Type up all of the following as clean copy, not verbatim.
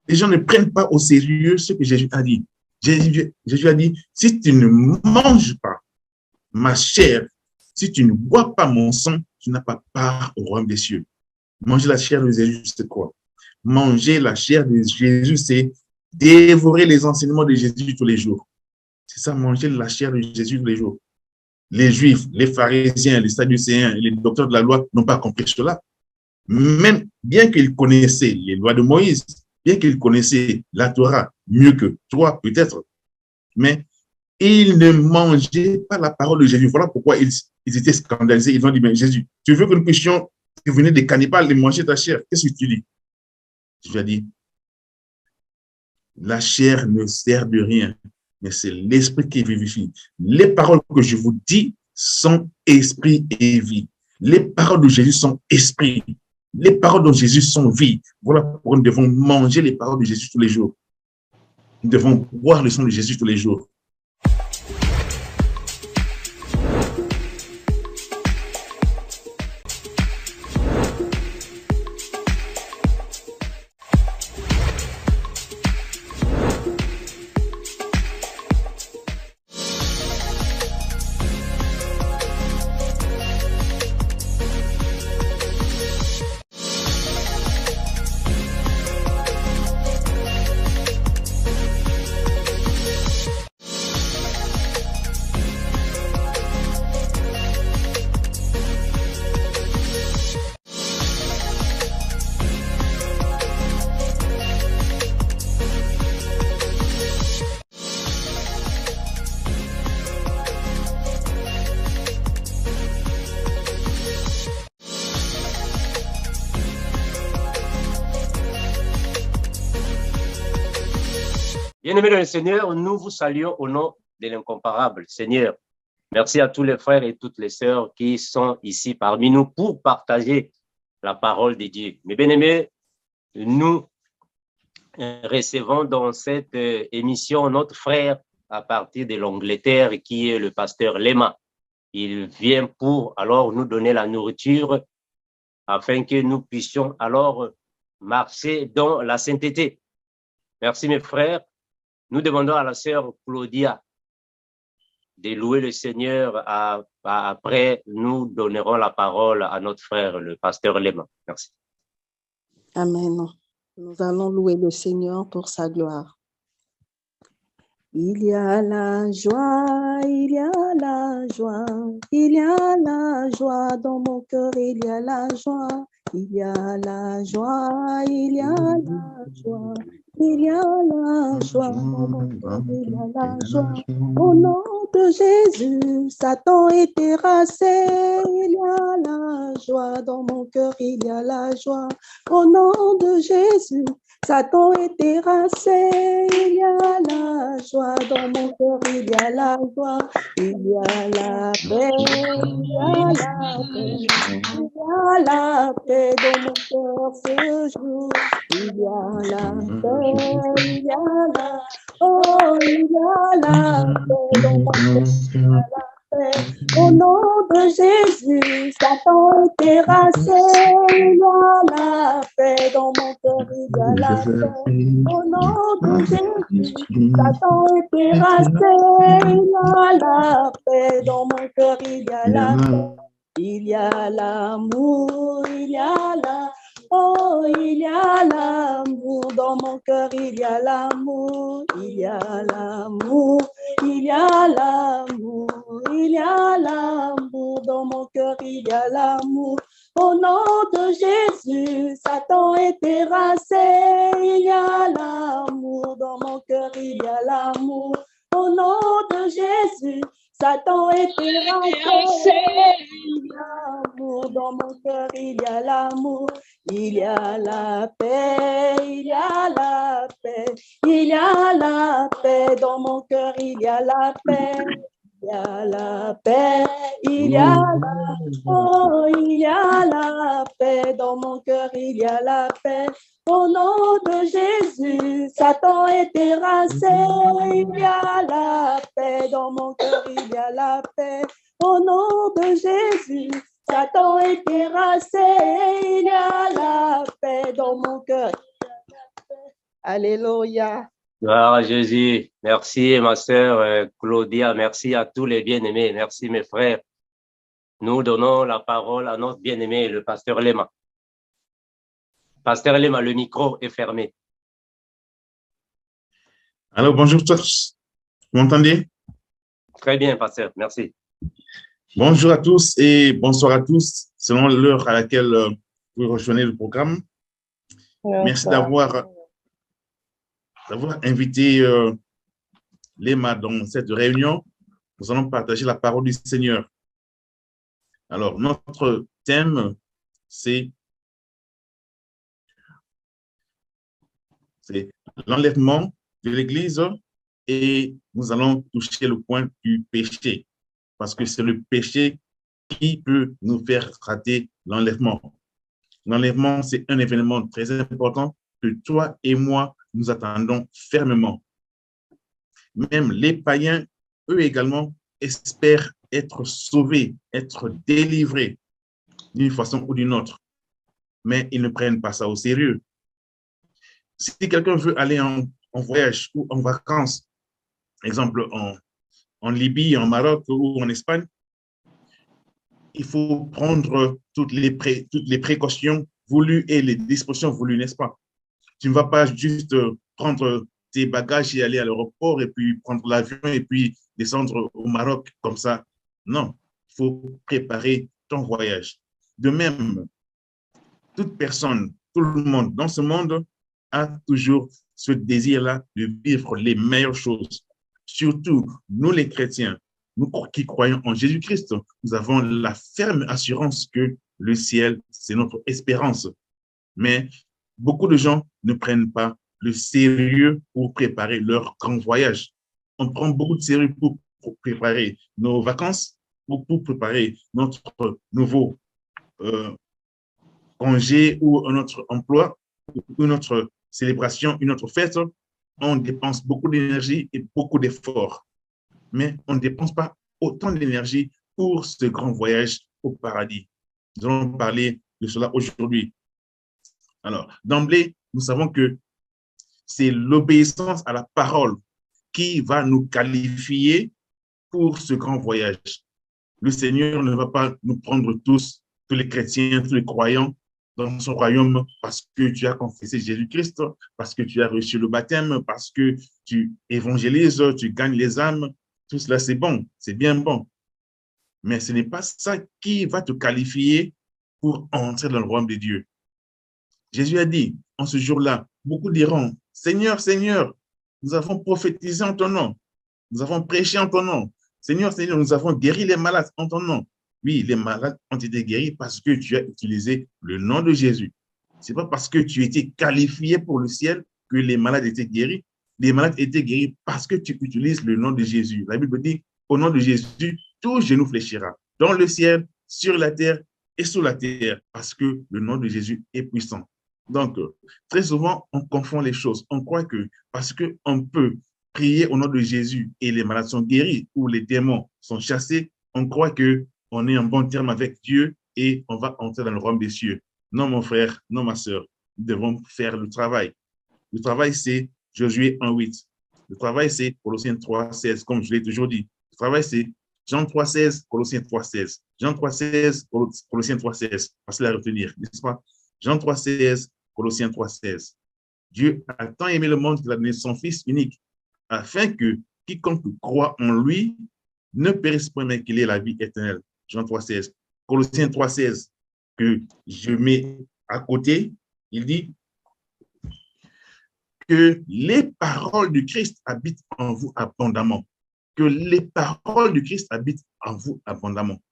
Les gens ne prennent pas au sérieux ce que Jésus a dit. Jésus a dit, si tu ne manges pas ma chair, si tu ne bois pas mon sang, tu n'as pas part au royaume des cieux. Manger la chair de Jésus, c'est quoi? Manger la chair de Jésus, c'est dévorer les enseignements de Jésus tous les jours. C'est ça, manger la chair de Jésus tous les jours. Les Juifs, les pharisiens, les sadducéens et les docteurs de la loi n'ont pas compris cela. Même bien qu'ils connaissaient les lois de Moïse, bien qu'ils connaissaient la Torah mieux que toi, peut-être, mais ils ne mangeaient pas la parole de Jésus. Voilà pourquoi ils étaient scandalisés. Ils ont dit, mais Jésus, tu veux que nous puissions devenir des cannibales et manger ta chair? Qu'est-ce que tu dis? Jésus a dit, la chair ne sert de rien, mais c'est l'esprit qui vivifie. Les paroles que je vous dis sont esprit et vie. Les paroles de Jésus sont esprit. Les paroles de Jésus sont vie. Voilà pourquoi nous devons manger les paroles de Jésus tous les jours. Nous devons boire le sang de Jésus tous les jours. Bien-aimés dans le Seigneur, nous vous saluons au nom de l'incomparable Seigneur. Merci à tous les frères et toutes les sœurs qui sont ici parmi nous pour partager la parole de Dieu. Mes bien-aimés, nous recevons dans cette émission notre frère à partir de l'Angleterre qui est le pasteur Lema. Il vient pour alors nous donner la nourriture afin que nous puissions alors marcher dans la sainteté. Merci mes frères. Nous demandons à la sœur Claudia de louer le Seigneur. Après, nous donnerons la parole à notre frère, le pasteur Lema. Merci. Amen. Nous allons louer le Seigneur pour sa gloire. Il y a la joie, il y a la joie, il y a la joie dans mon cœur, il y a la joie, il y a la joie, il y a la joie. Il y a la joie dans mon cœur, il y a la joie. Au nom de Jésus, Satan est terrassé. Il y a la joie dans mon cœur, il y a la joie. Au nom de Jésus, Satan est terrassé. Il y a la joie dans mon cœur, il y a la joie. Il y a la paix, il y a la paix. Il y a la paix dans mon cœur ce jour. Il y a la paix, il y a la, oh, il y a la paix dans mon cœur, il y a la paix. Au nom de Jésus, Satan est terrassé. Il y a la paix dans mon cœur, il y a la paix. Au nom de Jésus, Satan est terrassé. Il y a la paix dans mon cœur, il y a la paix. Il y a l'amour, il y a la, oh, il y a l'amour dans mon cœur, il y a l'amour, il y a l'amour, il y a l'amour, il y a l'amour dans mon cœur, il y a l'amour. Au nom de Jésus, Satan est terrassé, il y a l'amour dans mon cœur, il y a l'amour. Au nom de Jésus, Satan est terrassé, il y a l'amour dans mon cœur, il y a l'amour, il y a la paix, il y a la paix, il y a la paix dans mon cœur, il y a la paix, il y a la paix, il y a la, oh, il y a la paix dans mon cœur, il y a la paix. Au nom de Jésus, Satan est terrassé, il y a la paix dans mon cœur, il y a la paix. Au nom de Jésus, Satan est terrassé, il y a la paix dans mon cœur. Alléluia. Gloire à Jésus. Merci, ma sœur Claudia. Merci à tous les bien-aimés. Merci, mes frères. Nous donnons la parole à notre bien-aimé, le pasteur Lema. Pasteur Lema, le micro est fermé. Alors, bonjour tous. Vous m'entendez? Très bien, pasteur. Merci. Bonjour à tous et bonsoir à tous, selon l'heure à laquelle vous rejoignez le programme. Merci d'avoir invité Lema dans cette réunion. Nous allons partager la parole du Seigneur. Alors, notre thème, c'est l'enlèvement de l'Église et nous allons toucher le point du péché parce que c'est le péché qui peut nous faire rater l'enlèvement. L'enlèvement, c'est un événement très important que toi et moi, nous attendons fermement. Même les païens, eux également, espèrent être sauvés, être délivrés d'une façon ou d'une autre. Mais ils ne prennent pas ça au sérieux. Si quelqu'un veut aller en voyage ou en vacances, exemple en Libye, en Maroc ou en Espagne, il faut prendre toutes les précautions voulues et les dispositions voulues, n'est-ce pas? Tu ne vas pas juste prendre tes bagages et aller à l'aéroport et puis prendre l'avion et puis descendre au Maroc comme ça. Non, il faut préparer ton voyage. De même, toute personne, tout le monde dans ce monde a toujours ce désir-là de vivre les meilleures choses. Surtout, nous les chrétiens, nous qui croyons en Jésus-Christ, nous avons la ferme assurance que le ciel, c'est notre espérance. Mais beaucoup de gens ne prennent pas le sérieux pour préparer leur grand voyage. On prend beaucoup de sérieux pour préparer nos vacances, pour préparer notre nouveau congé ou un autre emploi, une autre célébration, une autre fête. On dépense beaucoup d'énergie et beaucoup d'efforts. Mais on ne dépense pas autant d'énergie pour ce grand voyage au paradis. Nous allons parler de cela aujourd'hui. Alors, d'emblée, nous savons que c'est l'obéissance à la parole qui va nous qualifier pour ce grand voyage. Le Seigneur ne va pas nous prendre tous les chrétiens, tous les croyants dans son royaume parce que tu as confessé Jésus-Christ, parce que tu as reçu le baptême, parce que tu évangélises, tu gagnes les âmes. Tout cela, c'est bon, c'est bien bon. Mais ce n'est pas ça qui va te qualifier pour entrer dans le royaume de Dieu. Jésus a dit, en ce jour-là, beaucoup diront, « Seigneur, Seigneur, nous avons prophétisé en ton nom, nous avons prêché en ton nom. Seigneur, Seigneur, nous avons guéri les malades en ton nom. » Oui, les malades ont été guéris parce que tu as utilisé le nom de Jésus. Ce n'est pas parce que tu étais qualifié pour le ciel que les malades étaient guéris. Les malades étaient guéris parce que tu utilises le nom de Jésus. La Bible dit, au nom de Jésus, tout genou fléchira, dans le ciel, sur la terre et sous la terre, parce que le nom de Jésus est puissant. Donc, très souvent, on confond les choses. On croit que parce qu'on peut prier au nom de Jésus et les malades sont guéris ou les démons sont chassés, on croit qu'on est en bon terme avec Dieu et on va entrer dans le royaume des cieux. Non, mon frère, non, ma sœur, nous devons faire le travail. Le travail, c'est Josué 1:8. Le travail, c'est Colossiens 3:16, comme je l'ai toujours dit. Le travail, c'est Jean 3:16, Colossiens 3:16. Jean 3:16, Colossiens 3:16. Facile à retenir, n'est-ce pas? Jean 3:16, Colossiens 3:16. Dieu a tant aimé le monde qu'il a donné son Fils unique, afin que quiconque croit en lui ne périsse point, mais qu'il ait la vie éternelle. Jean 3:16. Colossiens 3:16, que je mets à côté, il dit que les paroles du Christ habitent en vous abondamment. Que les paroles du Christ habitent en vous abondamment.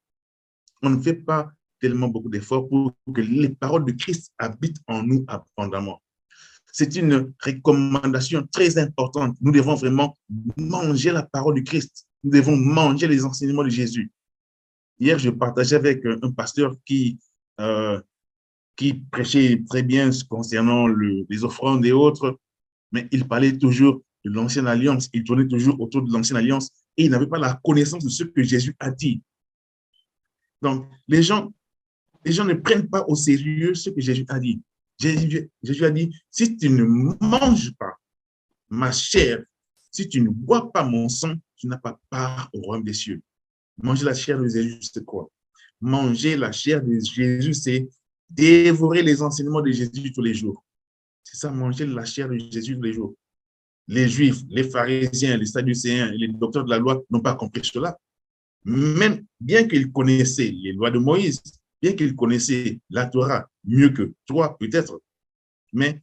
On ne fait pas tellement beaucoup d'efforts pour que les paroles de Christ habitent en nous abondamment. C'est une recommandation très importante. Nous devons vraiment manger la parole du Christ. Nous devons manger les enseignements de Jésus. Hier, je partageais avec un pasteur qui prêchait très bien concernant les offrandes et autres, mais il parlait toujours de l'ancienne alliance. Il tournait toujours autour de l'ancienne alliance et il n'avait pas la connaissance de ce que Jésus a dit. Donc, les gens ne prennent pas au sérieux ce que Jésus a dit. Jésus a dit, si tu ne manges pas ma chair, si tu ne bois pas mon sang, tu n'as pas part au royaume des cieux. Manger la chair de Jésus, c'est quoi? Manger la chair de Jésus, c'est dévorer les enseignements de Jésus tous les jours. C'est ça, manger la chair de Jésus tous les jours. Les Juifs, les pharisiens, les sadducéens et les docteurs de la loi n'ont pas compris cela. Même bien qu'ils connaissaient les lois de Moïse, bien qu'ils connaissaient la Torah mieux que toi peut-être, mais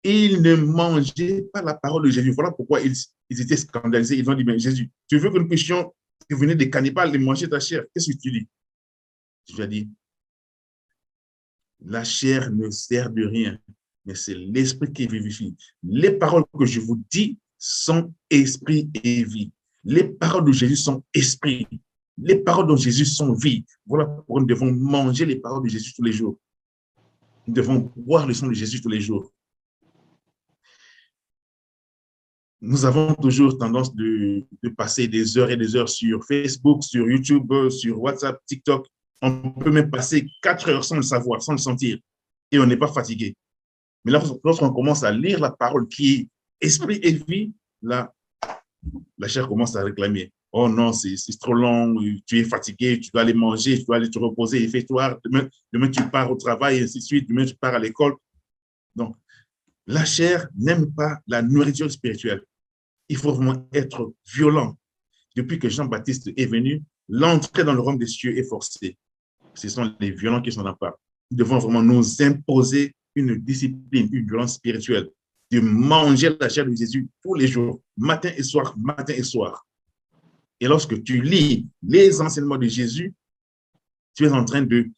ils ne mangeaient pas la parole de Jésus. Voilà pourquoi ils étaient scandalisés. Ils ont dit, mais Jésus, tu veux que nous puissions devenir des cannibales et manger ta chair? Qu'est-ce que tu dis? Jésus a dit, la chair ne sert de rien, mais c'est l'esprit qui vivifie. Les paroles que je vous dis sont esprit et vie. Les paroles de Jésus sont esprit. Les paroles de Jésus sont vie. Voilà pourquoi nous devons manger les paroles de Jésus tous les jours. Nous devons boire le sang de Jésus tous les jours. Nous avons toujours tendance de passer des heures et des heures sur Facebook, sur YouTube, sur WhatsApp, TikTok. On peut même passer 4 heures sans le savoir, sans le sentir, et on n'est pas fatigué. Mais lorsqu'on commence à lire la parole qui est esprit et vie, là, la chair commence à réclamer. Oh non, c'est trop long, tu es fatigué, tu dois aller manger, tu dois aller te reposer, et fais-toi, demain tu pars au travail, et ainsi de suite, demain tu pars à l'école. Donc, la chair n'aime pas la nourriture spirituelle. Il faut vraiment être violent. Depuis que Jean-Baptiste est venu, l'entrée dans le royaume des cieux est forcée. Ce sont les violents qui s'en emparent. Nous devons vraiment nous imposer une discipline, une violence spirituelle, de manger la chair de Jésus tous les jours, matin et soir, matin et soir. Et lorsque tu lis les enseignements de Jésus, tu es en train de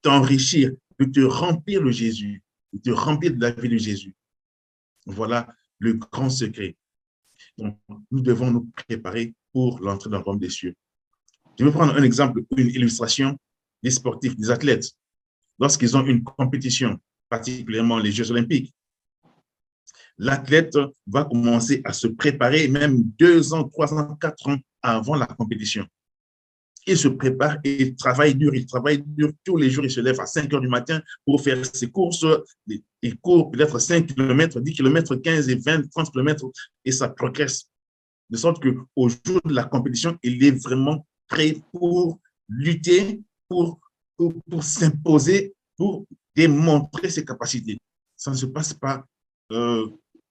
t'enrichir, de te remplir de Jésus, de te remplir de la vie de Jésus. Voilà le grand secret. Donc, nous devons nous préparer pour l'entrée dans le royaume des cieux. Je vais prendre un exemple, une illustration des sportifs, des athlètes. Lorsqu'ils ont une compétition, particulièrement les Jeux olympiques, l'athlète va commencer à se préparer même 2 ans, 3 ans, 4 ans avant la compétition. Il se prépare et il travaille dur tous les jours. Il se lève à 5 heures du matin pour faire ses courses. Il court peut-être 5 km, 10 km, 15 et 20, 30 km et ça progresse. De sorte qu'au jour de la compétition, il est vraiment prêt pour lutter, pour s'imposer, pour démontrer ses capacités. Ça ne se passe pas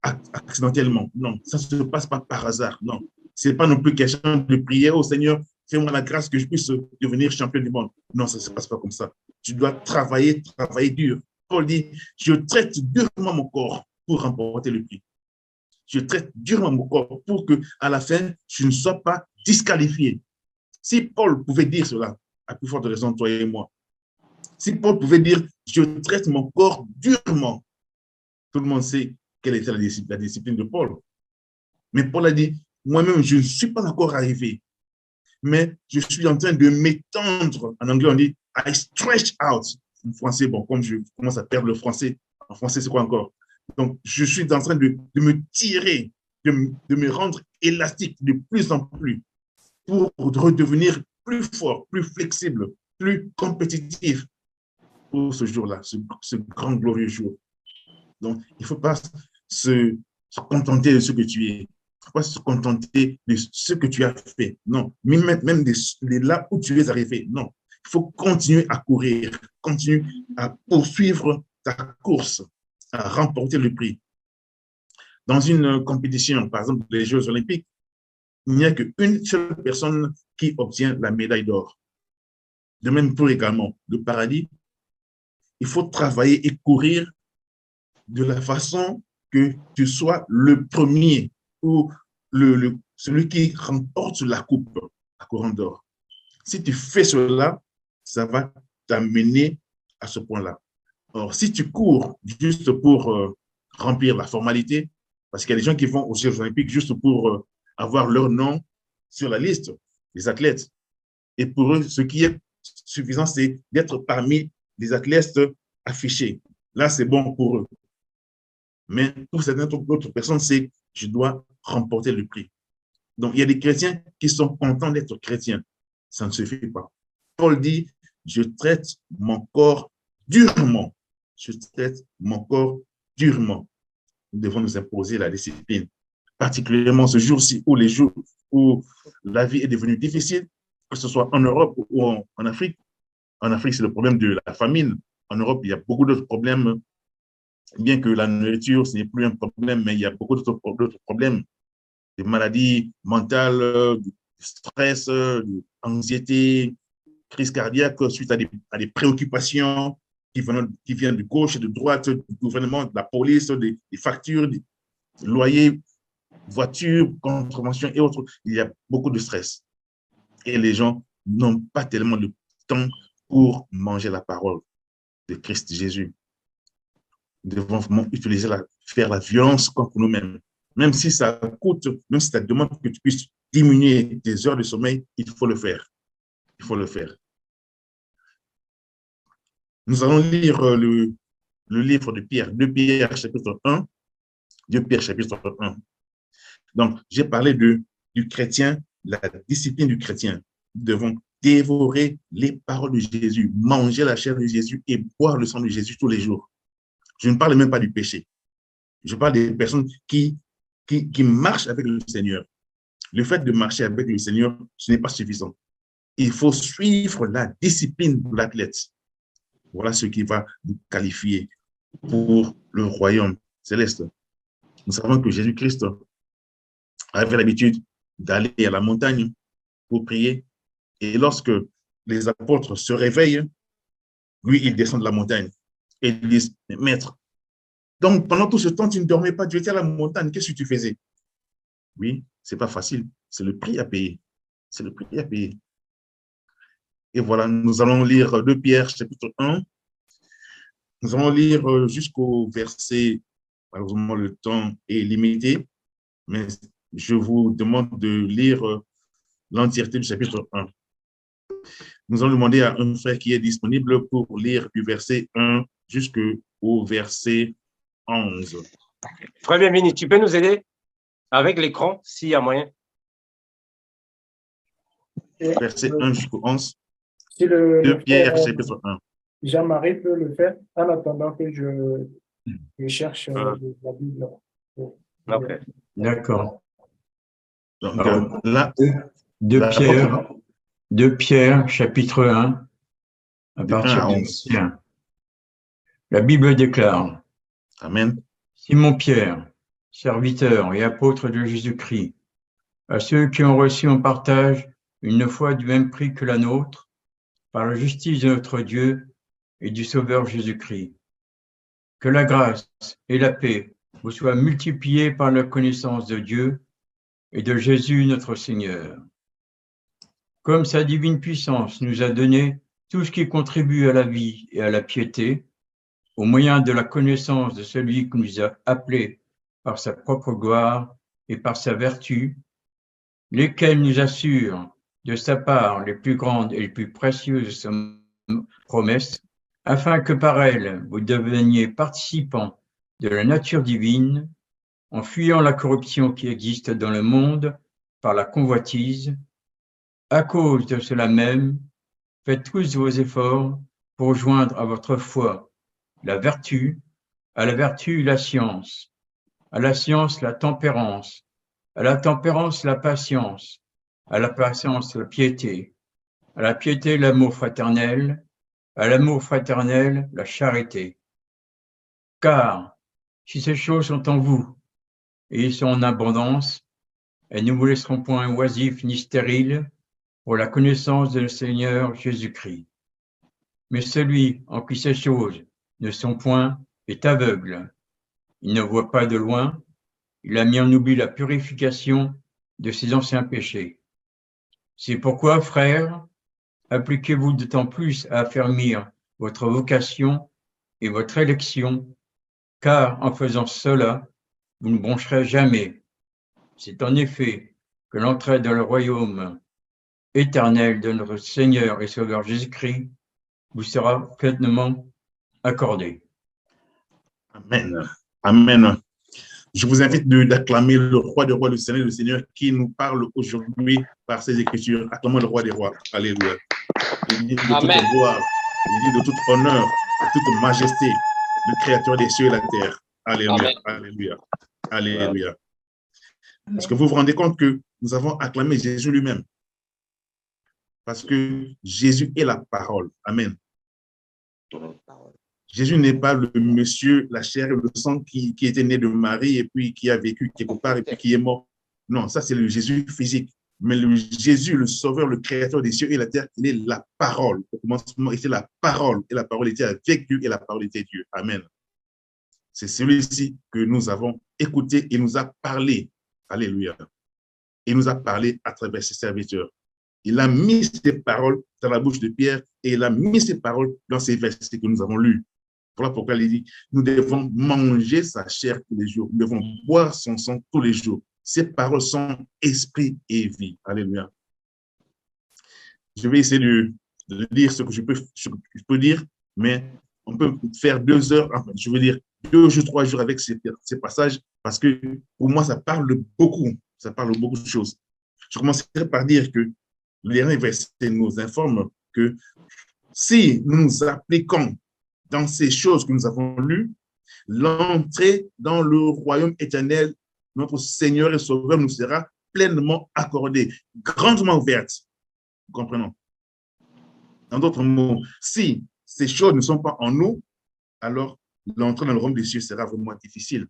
accidentellement. Non, ça ne se passe pas par hasard. Non, ce n'est pas non plus question de prier au Seigneur, fais-moi la grâce que je puisse devenir champion du monde. Non, ça ne se passe pas comme ça. Tu dois travailler dur. Paul dit, je traite durement mon corps pour remporter le prix. Je traite durement mon corps pour qu'à la fin, je ne sois pas disqualifié. Si Paul pouvait dire cela, à plus forte raison, toi et moi, si Paul pouvait dire, je traite mon corps durement, tout le monde sait quelle était la discipline de Paul. Mais Paul a dit, moi-même, je ne suis pas encore arrivé, mais je suis en train de m'étendre. En anglais, on dit, I stretch out. En français, bon, comme je commence à perdre le français, en français, c'est quoi encore? Donc, je suis en train de me tirer, de me rendre élastique de plus en plus pour redevenir plus fort, plus flexible, plus compétitif pour ce jour-là, ce grand glorieux jour. Donc, il ne faut pas se contenter de ce que tu es. Il ne faut pas se contenter de ce que tu as fait. Non, même de là où tu es arrivé. Non, il faut continuer à courir, continuer à poursuivre ta course, à remporter le prix. Dans une compétition, par exemple les Jeux olympiques, il n'y a qu'une seule personne qui obtient la médaille d'or. De même pour également le paradis, il faut travailler et courir de la façon que tu sois le premier ou celui qui remporte la coupe, la couronne d'or. Si tu fais cela, ça va t'amener à ce point-là. Or, si tu cours juste pour remplir la formalité, parce qu'il y a des gens qui vont aux Jeux olympiques juste pour avoir leur nom sur la liste des athlètes. Et pour eux, ce qui est suffisant, c'est d'être parmi les athlètes affichés. Là, c'est bon pour eux. Mais pour certaines autres personnes, c'est je dois remporter le prix. Donc, il y a des chrétiens qui sont contents d'être chrétiens. Ça ne suffit pas. Paul dit, je traite mon corps durement. se traite mon corps durement. Nous devons nous imposer la discipline, particulièrement ce jour-ci ou les jours où la vie est devenue difficile, que ce soit en Europe ou en Afrique. En Afrique, c'est le problème de la famine. En Europe, il y a beaucoup d'autres problèmes, bien que la nourriture, ce n'est plus un problème, mais il y a beaucoup d'autres problèmes, des maladies mentales, du stress, de l'anxiété, crise cardiaque suite à des préoccupations qui viennent de gauche et de droite, du gouvernement, de la police, des factures, des loyers, voitures, contraventions et autres. Il y a beaucoup de stress. Et les gens n'ont pas tellement de temps pour manger la parole de Christ Jésus. Nous devons vraiment faire la violence contre nous-mêmes. Même si ça coûte, même si ça demande que tu puisses diminuer tes heures de sommeil, il faut le faire. Il faut le faire. Nous allons lire le livre de Pierre, 2 Pierre, chapitre 1. 2 Pierre, chapitre 1. Donc, j'ai parlé du chrétien, la discipline du chrétien. Nous devons dévorer les paroles de Jésus, manger la chair de Jésus et boire le sang de Jésus tous les jours. Je ne parle même pas du péché. Je parle des personnes qui marchent avec le Seigneur. Le fait de marcher avec le Seigneur, ce n'est pas suffisant. Il faut suivre la discipline de l'athlète. Voilà ce qui va nous qualifier pour le royaume céleste. Nous savons que Jésus-Christ avait l'habitude d'aller à la montagne pour prier. Et lorsque les apôtres se réveillent, lui, il descend de la montagne. Et ils disent, maître, donc pendant tout ce temps, tu ne dormais pas, tu étais à la montagne, qu'est-ce que tu faisais? Oui, ce n'est pas facile, c'est le prix à payer. C'est le prix à payer. Et voilà, nous allons lire 2 Pierre, chapitre 1. Nous allons lire jusqu'au verset, malheureusement le temps est limité, mais je vous demande de lire l'entièreté du chapitre 1. Nous allons demander à un frère qui est disponible pour lire du verset 1 jusqu'au verset 11. Frère Bienvenu, tu peux nous aider avec l'écran, s'il y a moyen? Verset 1 jusqu'au 11. Si de Pierre, chapitre 1. Jean-Marie peut le faire en attendant que je cherche la Bible. Okay. D'accord. Donc, là, de Pierre, chapitre 1, à de partir 1 à du 11. verset 1. La Bible déclare: Amen. Simon Pierre, serviteur et apôtre de Jésus-Christ, à ceux qui ont reçu en partage une foi du même prix que la nôtre, par la justice de notre Dieu et du Sauveur Jésus-Christ. Que la grâce et la paix vous soient multipliées par la connaissance de Dieu et de Jésus notre Seigneur. Comme sa divine puissance nous a donné tout ce qui contribue à la vie et à la piété, au moyen de la connaissance de celui qui nous a appelés par sa propre gloire et par sa vertu, lesquels nous assurent de sa part les plus grandes et les plus précieuses promesses, afin que par elles vous deveniez participants de la nature divine, en fuyant la corruption qui existe dans le monde par la convoitise. À cause de cela même, faites tous vos efforts pour joindre à votre foi la vertu, à la vertu la science, à la science la tempérance, à la tempérance la patience, à la patience la piété, à la piété l'amour fraternel, à l'amour fraternel la charité. Car si ces choses sont en vous et sont en abondance, elles ne vous laisseront point oisifs ni stériles pour la connaissance de le Seigneur Jésus-Christ. Mais celui en qui ces choses ne sont point est aveugle. Il ne voit pas de loin, il a mis en oubli la purification de ses anciens péchés. C'est pourquoi, frères, appliquez-vous d'autant plus à affermir votre vocation et votre élection, car en faisant cela, vous ne broncherez jamais. C'est en effet que l'entrée dans le royaume éternel de notre Seigneur et Sauveur Jésus-Christ vous sera pleinement accordée. Amen. Amen. Je vous invite d'acclamer le roi des rois, le Seigneur qui nous parle aujourd'hui par ses écritures. Acclamons le roi des rois. Alléluia. Il dit de toute gloire, il dit de tout honneur, de toute majesté, le Créateur des cieux et de la terre. Alléluia, Amen. alléluia, alléluia. Est-ce que vous vous rendez compte que nous avons acclamé Jésus lui-même? Parce que Jésus est la parole. Amen. Jésus n'est pas le monsieur, la chair et le sang qui était né de Marie et puis qui a vécu quelque part et puis qui est mort. Non, ça c'est le Jésus physique. Mais le Jésus, le Sauveur, le Créateur des cieux et de la terre, il est la parole. Au commencement, il était la parole. Et la parole était avec Dieu et la parole était Dieu. Amen. C'est celui-ci que nous avons écouté et nous a parlé. Alléluia. Il nous a parlé à travers ses serviteurs. Il a mis ses paroles dans la bouche de Pierre et il a mis ses paroles dans ces versets que nous avons lus. Voilà pourquoi il dit, nous devons manger sa chair tous les jours. Nous devons boire son sang tous les jours. Ces paroles sont esprit et vie. Alléluia. Je vais essayer de dire ce que je peux dire, mais on peut faire 2 heures, enfin, je veux dire 2 jours, 3 jours avec ces passages, parce que pour moi, ça parle beaucoup de choses. Je commencerai par dire que le dernier verset nous informe que si nous nous appliquons dans ces choses que nous avons lues, l'entrée dans le royaume éternel, notre Seigneur et Sauveur nous sera pleinement accordée, grandement ouverte. Comprenons. En d'autres mots, si ces choses ne sont pas en nous, alors l'entrée dans le royaume des cieux sera vraiment difficile.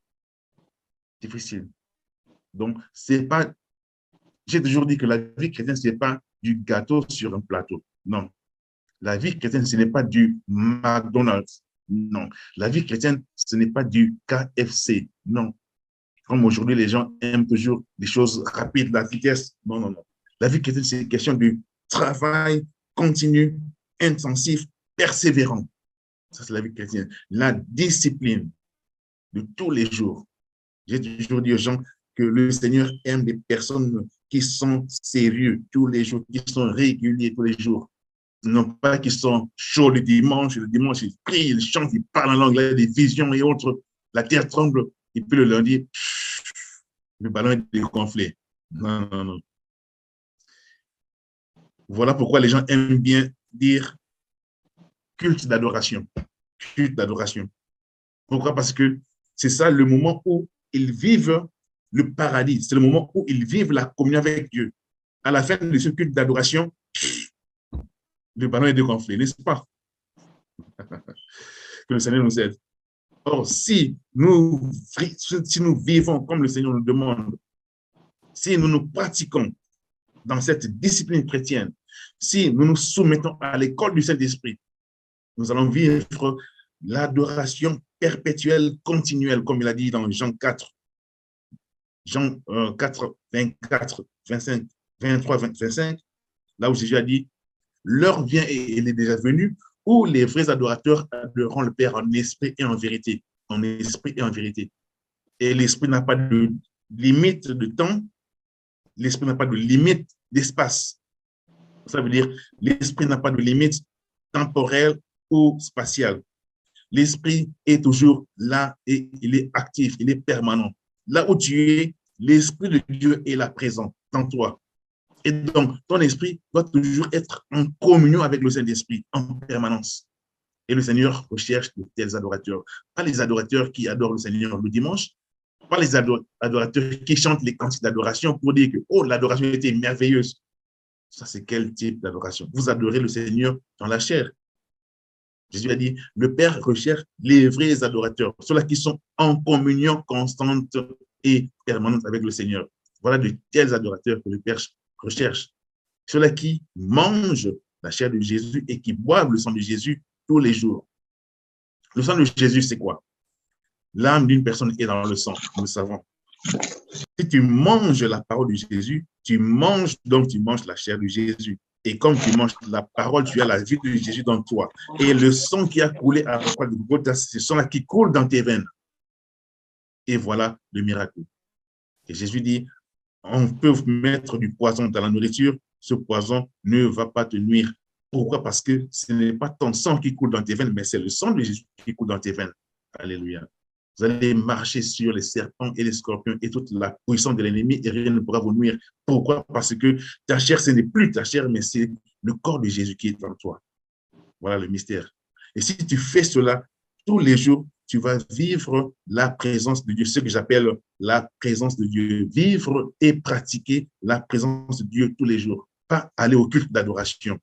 Difficile. Donc, c'est pas. J'ai toujours dit que la vie chrétienne, ce n'est pas du gâteau sur un plateau. Non. La vie chrétienne, ce n'est pas du McDonald's. Non. La vie chrétienne, ce n'est pas du KFC. Non. Comme aujourd'hui, les gens aiment toujours des choses rapides, la vitesse. Non, non, non. La vie chrétienne, c'est une question de travail continu, intensif, persévérant. Ça, c'est la vie chrétienne. La discipline de tous les jours. J'ai toujours dit aux gens que le Seigneur aime des personnes qui sont sérieux tous les jours, qui sont réguliers tous les jours. Non pas qui sont chauds le dimanche ils prient, ils chantent, ils parlent en langue, il y a des visions et autres. La terre tremble, et puis le lundi, le ballon est dégonflé. Non, non, non. Voilà pourquoi les gens aiment bien dire culte d'adoration. Culte d'adoration. Pourquoi? Parce que c'est ça le moment où ils vivent le paradis. C'est le moment où ils vivent la communion avec Dieu. À la fin de ce culte d'adoration, le ballon est dégonflé, n'est-ce pas? Que le Seigneur nous aide. Or, si nous vivons comme le Seigneur nous demande, si nous nous pratiquons dans cette discipline chrétienne, si nous nous soumettons à l'école du Saint-Esprit, nous allons vivre l'adoration perpétuelle, continuelle, comme il a dit dans Jean 4, 24, 25, 23, 25, là où Jésus a dit, l'heure vient et elle est déjà venue, où les vrais adorateurs adoreront le Père en esprit et en vérité. En esprit et en vérité. Et l'esprit n'a pas de limite de temps, l'esprit n'a pas de limite d'espace. Ça veut dire l'esprit n'a pas de limite temporelle ou spatiale. L'esprit est toujours là et il est actif, il est permanent. Là où tu es, l'esprit de Dieu est là présent dans toi. Et donc, ton esprit doit toujours être en communion avec le Saint-Esprit en permanence. Et le Seigneur recherche de tels adorateurs. Pas les adorateurs qui adorent le Seigneur le dimanche, pas les adorateurs qui chantent les cantiques d'adoration pour dire que oh, l'adoration était merveilleuse. Ça, c'est quel type d'adoration? Vous adorez le Seigneur dans la chair. Jésus a dit, le Père recherche les vrais adorateurs, ceux-là qui sont en communion constante et permanente avec le Seigneur. Voilà de tels adorateurs que le Père recherche. Ceux-là qui mangent la chair de Jésus et qui boivent le sang de Jésus tous les jours. Le sang de Jésus, c'est quoi? L'âme d'une personne est dans le sang, nous le savons. Si tu manges la parole de Jésus, tu manges la chair de Jésus. Et comme tu manges la parole, tu as la vie de Jésus dans toi. Et le sang qui a coulé à la croix de Golgotha, c'est ce sang-là qui coule dans tes veines. Et voilà le miracle. Et Jésus dit, on peut mettre du poison dans la nourriture, ce poison ne va pas te nuire. Pourquoi? Parce que ce n'est pas ton sang qui coule dans tes veines, mais c'est le sang de Jésus qui coule dans tes veines. Alléluia. Vous allez marcher sur les serpents et les scorpions et toute la puissance de l'ennemi et rien ne pourra vous nuire. Pourquoi? Parce que ta chair, ce n'est plus ta chair, mais c'est le corps de Jésus qui est en toi. Voilà le mystère. Et si tu fais cela tous les jours, tu vas vivre la présence de Dieu, ce que j'appelle la présence de Dieu. Vivre et pratiquer la présence de Dieu tous les jours. Pas aller au culte d'adoration.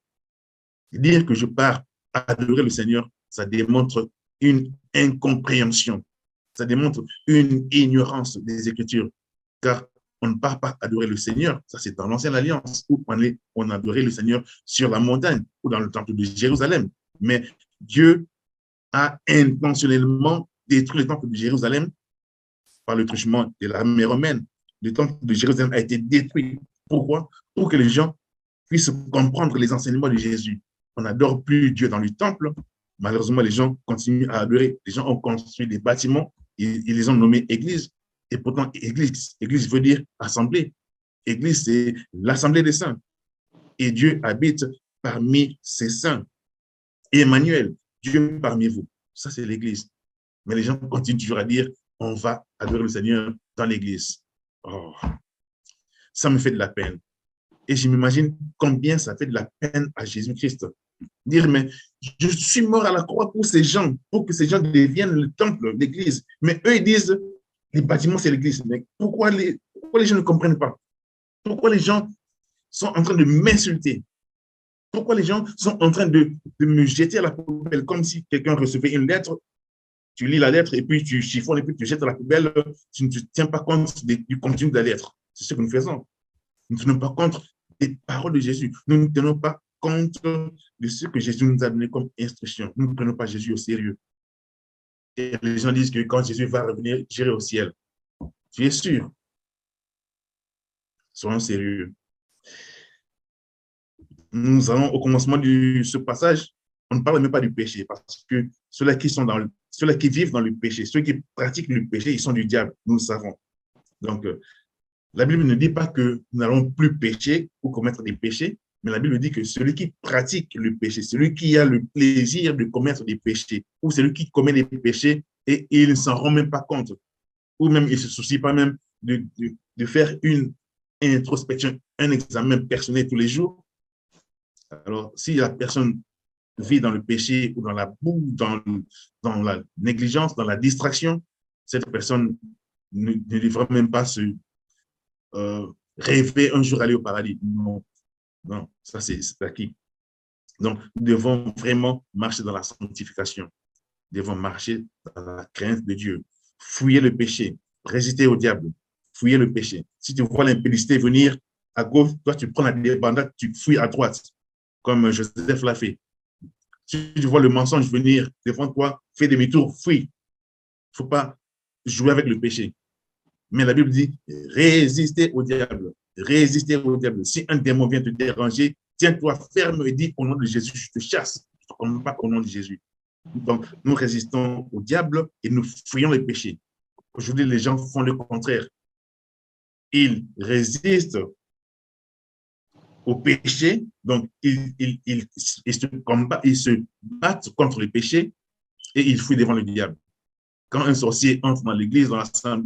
Dire que je pars adorer le Seigneur, ça démontre une incompréhension. Ça démontre une ignorance des Écritures. Car on ne part pas adorer le Seigneur. Ça, c'est dans l'Ancienne Alliance où on adorait le Seigneur sur la montagne ou dans le temple de Jérusalem. Mais Dieu a intentionnellement détruit le temple de Jérusalem par le truchement de l'armée romaine. Le temple de Jérusalem a été détruit. Pourquoi? Pour que les gens puissent comprendre les enseignements de Jésus. On n'adore plus Dieu dans le temple. Malheureusement, les gens continuent à adorer. Les gens ont construit des bâtiments et ils les ont nommés églises. Et pourtant, église veut dire assemblée. Église, c'est l'assemblée des saints. Et Dieu habite parmi ses saints. Emmanuel, Dieu parmi vous. Ça, c'est l'église. Mais les gens continuent toujours à dire, on va adorer le Seigneur dans l'église. Oh, ça me fait de la peine. Et je m'imagine combien ça fait de la peine à Jésus-Christ. Dire, mais je suis mort à la croix pour ces gens, pour que ces gens deviennent le temple, l'église. Mais eux, ils disent, les bâtiments, c'est l'église. Mais pourquoi les gens ne comprennent pas? Pourquoi les gens sont en train de m'insulter? Pourquoi les gens sont en train de me jeter à la poubelle comme si quelqu'un recevait une lettre, tu lis la lettre et puis tu chiffonnes et puis tu jettes à la poubelle, tu ne tiens pas compte du contenu de la lettre. C'est ce que nous faisons. Nous ne tenons pas compte des paroles de Jésus. Nous ne tenons pas compte de ce que Jésus nous a donné comme instruction. Nous ne prenons pas Jésus au sérieux. Et les gens disent que quand Jésus va revenir, j'irai au ciel. Tu es sûr? Soyons sérieux. Nous allons au commencement de ce passage, on ne parle même pas du péché, parce que ceux-là qui vivent dans le péché, ceux qui pratiquent le péché, ils sont du diable, nous le savons. Donc, la Bible ne dit pas que nous n'allons plus pécher ou commettre des péchés, mais la Bible dit que celui qui pratique le péché, celui qui a le plaisir de commettre des péchés, ou celui qui commet des péchés et il ne s'en rend même pas compte, ou même il ne se soucie pas même de faire une introspection, un examen personnel tous les jours. Alors, si la personne vit dans le péché ou dans la boue, dans la négligence, dans la distraction, cette personne ne devrait même pas se rêver un jour aller au paradis. Non, non, ça c'est acquis. Donc, nous devons vraiment marcher dans la sanctification. Nous devons marcher dans la crainte de Dieu. Fouiller le péché, résister au diable, fouiller le péché. Si tu vois l'impudicité venir à gauche, toi tu prends la débandade, tu fouilles à droite, comme Joseph l'a fait. Si tu vois le mensonge venir devant toi, fais demi-tour, fuis. Il ne faut pas jouer avec le péché. Mais la Bible dit, résistez au diable. Résistez au diable. Si un démon vient te déranger, tiens-toi ferme et dis, au nom de Jésus, je te chasse. Je ne pas au nom de Jésus. Donc, nous résistons au diable et nous fuyons le péché. Aujourd'hui, les gens font le contraire. Ils résistent au péché, donc ils se battent contre le péché et ils fuient devant le diable. Quand un sorcier entre dans l'église, dans la salle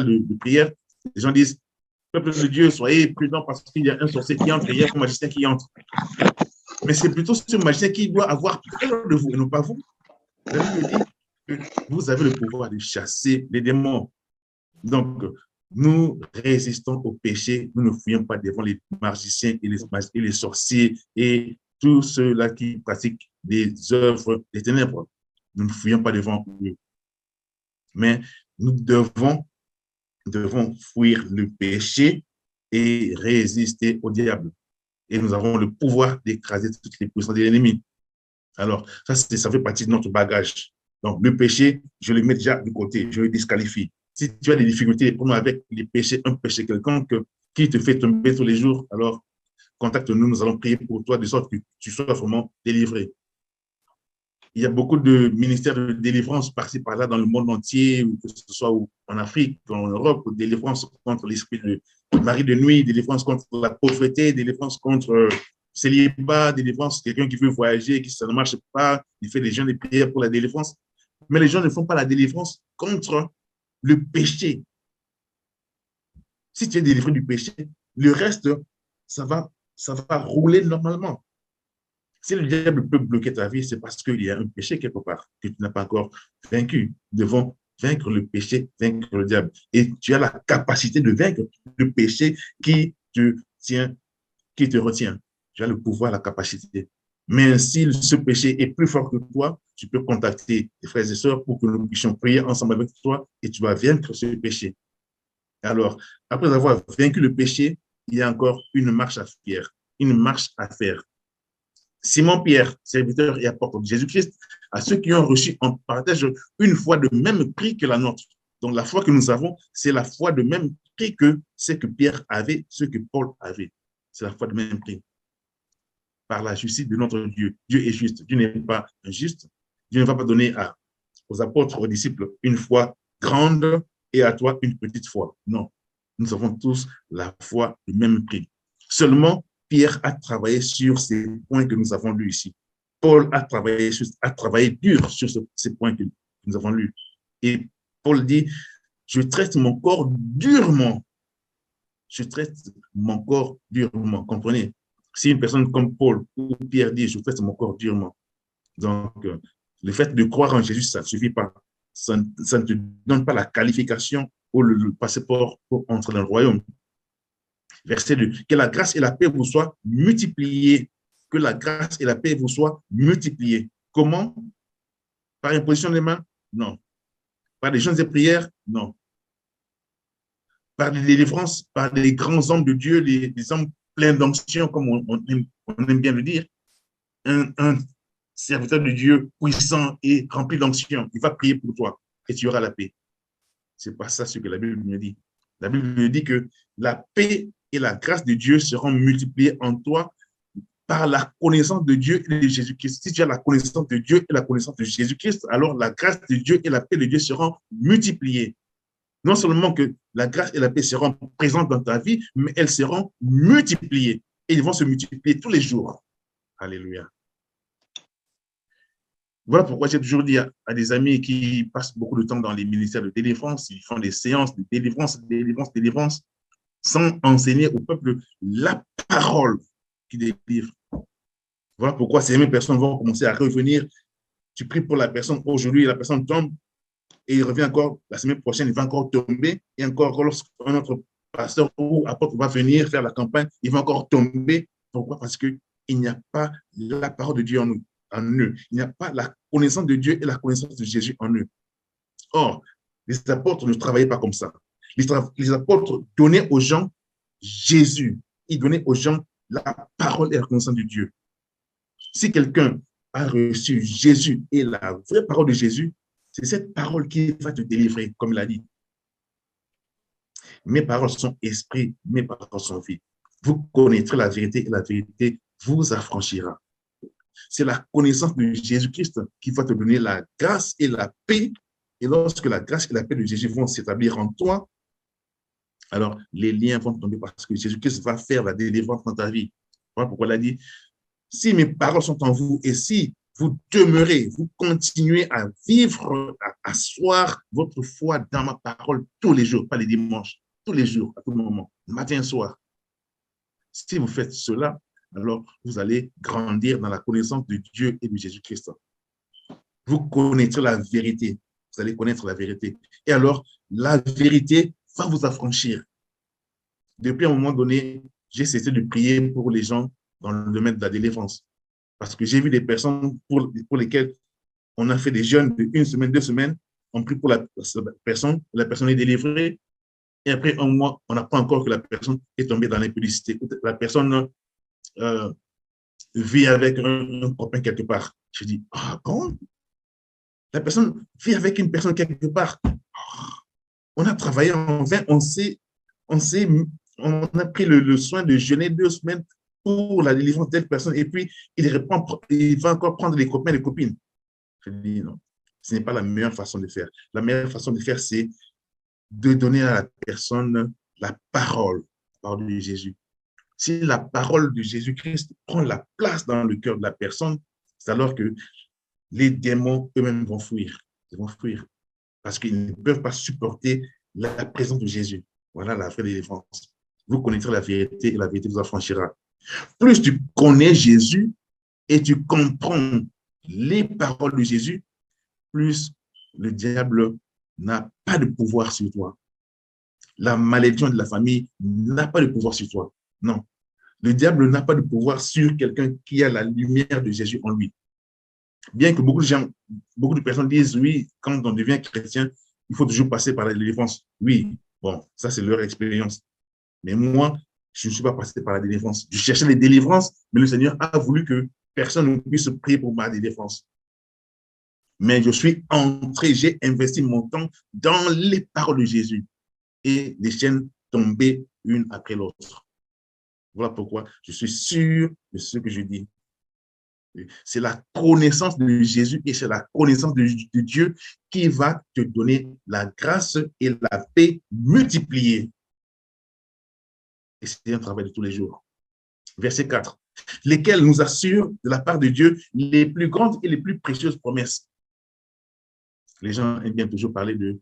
de prière, les gens disent, peuple de Dieu, soyez prudents parce qu'il y a un sorcier qui entre et il y a un magicien qui entre. Mais c'est plutôt ce magicien qui doit avoir peur de vous et non pas vous. La Bible dit que vous avez le pouvoir de chasser les démons. Donc, nous résistons au péché, nous ne fuyons pas devant les magiciens et les sorciers et tous ceux-là qui pratiquent des œuvres des ténèbres. Nous ne fuyons pas devant eux. Mais nous devons fuir le péché et résister au diable. Et nous avons le pouvoir d'écraser toutes les puissances de l'ennemi. Alors, ça fait partie de notre bagage. Donc, le péché, je le mets déjà de côté, je le disqualifie. Si tu as des difficultés avec les péchés, un péché quelconque qui te fait tomber tous les jours, alors contacte-nous, nous allons prier pour toi de sorte que tu sois vraiment délivré. Il y a beaucoup de ministères de délivrance par-ci, par-là dans le monde entier, que ce soit en Afrique, en Europe, délivrance contre l'esprit de mari de nuit, délivrance contre la pauvreté, délivrance contre célibat, délivrance, quelqu'un qui veut voyager, qui ça ne marche pas, il fait des jeûnes et prières pour la délivrance. Mais les gens ne font pas la délivrance contre le péché. Si tu es délivré du péché, le reste, ça va rouler normalement. Si le diable peut bloquer ta vie, c'est parce qu'il y a un péché quelque part que tu n'as pas encore vaincu. Nous devons vaincre le péché, vaincre le diable. Et tu as la capacité de vaincre le péché qui te tient, qui te retient. Tu as le pouvoir, la capacité. Mais si ce péché est plus fort que toi, tu peux contacter tes frères et sœurs pour que nous puissions prier ensemble avec toi et tu vas vaincre ce péché. Alors, après avoir vaincu le péché, il y a encore une marche à faire. Une marche à faire. Simon-Pierre, serviteur et apôtre de Jésus-Christ, à ceux qui ont reçu en partage une foi de même prix que la nôtre. Donc, la foi que nous avons, c'est la foi de même prix que ce que Pierre avait, ce que Paul avait. C'est la foi de même prix. Par la justice de notre Dieu. Dieu est juste. Dieu n'est pas injuste. Dieu ne va pas donner aux apôtres, aux disciples, une foi grande et à toi une petite foi. Non. Nous avons tous la foi de même prix. Seulement, Pierre a travaillé sur ces points que nous avons lus ici. Paul a travaillé dur sur ces points que nous avons lus. Et Paul dit, je traite mon corps durement. Je traite mon corps durement. Comprenez? Si une personne comme Paul ou Pierre dit, je traite mon corps durement. Donc, le fait de croire en Jésus, ça ne suffit pas. Ça ne te donne pas la qualification ou le passeport pour entrer dans le royaume. Verset 2. Que la grâce et la paix vous soient multipliées. Que la grâce et la paix vous soient multipliées. Comment? Par imposition des mains? Non. Par des jeûnes et prières? Non. Par des délivrances, par des grands hommes de Dieu, des hommes pleins d'onction, comme on aime bien le dire. Un serviteur de Dieu puissant et rempli d'onction, il va prier pour toi et tu auras la paix. Ce n'est pas ça ce que la Bible me dit. La Bible me dit que la paix et la grâce de Dieu seront multipliées en toi par la connaissance de Dieu et de Jésus-Christ. Si tu as la connaissance de Dieu et la connaissance de Jésus-Christ, alors la grâce de Dieu et la paix de Dieu seront multipliées. Non seulement que la grâce et la paix seront présentes dans ta vie, mais elles seront multipliées. Et ils vont se multiplier tous les jours. Alléluia. Voilà pourquoi j'ai toujours dit à des amis qui passent beaucoup de temps dans les ministères de délivrance, ils font des séances de délivrance, sans enseigner au peuple la parole qui délivre. Voilà pourquoi ces mêmes personnes vont commencer à revenir. Tu pries pour la personne aujourd'hui, la personne tombe et il revient encore la semaine prochaine, il va encore tomber et encore lorsqu'un autre pasteur ou apôtre va venir faire la campagne, il va encore tomber. Pourquoi? Parce qu'il n'y a pas la parole de Dieu en eux. Il n'y a pas la connaissance de Dieu et la connaissance de Jésus en eux. Or, les apôtres ne travaillaient pas comme ça. Les apôtres donnaient aux gens Jésus. Ils donnaient aux gens la parole et la connaissance de Dieu. Si quelqu'un a reçu Jésus et la vraie parole de Jésus, c'est cette parole qui va te délivrer, comme il a dit. Mes paroles sont esprit, mes paroles sont vie. Vous connaîtrez la vérité et la vérité vous affranchira. C'est la connaissance de Jésus-Christ qui va te donner la grâce et la paix. Et lorsque la grâce et la paix de Jésus vont s'établir en toi, alors les liens vont tomber parce que Jésus-Christ va faire la délivrance dans ta vie. Voilà pourquoi il a dit, si mes paroles sont en vous et si vous demeurez, vous continuez à vivre, à asseoir votre foi dans ma parole tous les jours, pas les dimanches, tous les jours, à tout moment, matin et soir. Si vous faites cela, alors vous allez grandir dans la connaissance de Dieu et de Jésus-Christ. Vous connaîtrez la vérité. Vous allez connaître la vérité. Et alors, la vérité va vous affranchir. Depuis un moment donné, j'ai cessé de prier pour les gens dans le domaine de la délivrance. Parce que j'ai vu des personnes pour lesquelles on a fait des jeûnes de 1 semaine, 2 semaines, on prie pour la personne est délivrée, et après un mois, on n'apprend encore que la personne est tombée dans l'impudicité. La personne vit avec un copain quelque part. Je dis, ah bon? La personne vit avec une personne quelque part. On a travaillé en vain, on a pris le soin de jeûner 2 semaines pour la délivrance telle personne, et puis il va encore prendre les copains et les copines. Je dis non, ce n'est pas la meilleure façon de faire. La meilleure façon de faire, c'est de donner à la personne la parole de Jésus. Si la parole de Jésus-Christ prend la place dans le cœur de la personne, c'est alors que les démons eux-mêmes vont fuir. Ils vont fuir parce qu'ils ne peuvent pas supporter la présence de Jésus. Voilà la vraie délivrance. Vous connaîtrez la vérité et la vérité vous affranchira. Plus tu connais Jésus, et tu comprends les paroles de Jésus, plus le diable n'a pas de pouvoir sur toi. La malédiction de la famille n'a pas de pouvoir sur toi. Non. Le diable n'a pas de pouvoir sur quelqu'un qui a la lumière de Jésus en lui. Bien que beaucoup de personnes disent, oui, quand on devient chrétien, il faut toujours passer par la délivrance. Oui, bon, ça c'est leur expérience. Mais moi, je ne suis pas passé par la délivrance. Je cherchais les délivrances, mais le Seigneur a voulu que personne ne puisse prier pour ma délivrance. Mais je suis entré, j'ai investi mon temps dans les paroles de Jésus. Et les chaînes tombaient une après l'autre. Voilà pourquoi je suis sûr de ce que je dis. C'est la connaissance de Jésus et c'est la connaissance de Dieu qui va te donner la grâce et la paix multipliée. Et c'est un travail de tous les jours. Verset 4. Lesquels nous assurent de la part de Dieu les plus grandes et les plus précieuses promesses. Les gens aiment bien toujours parler de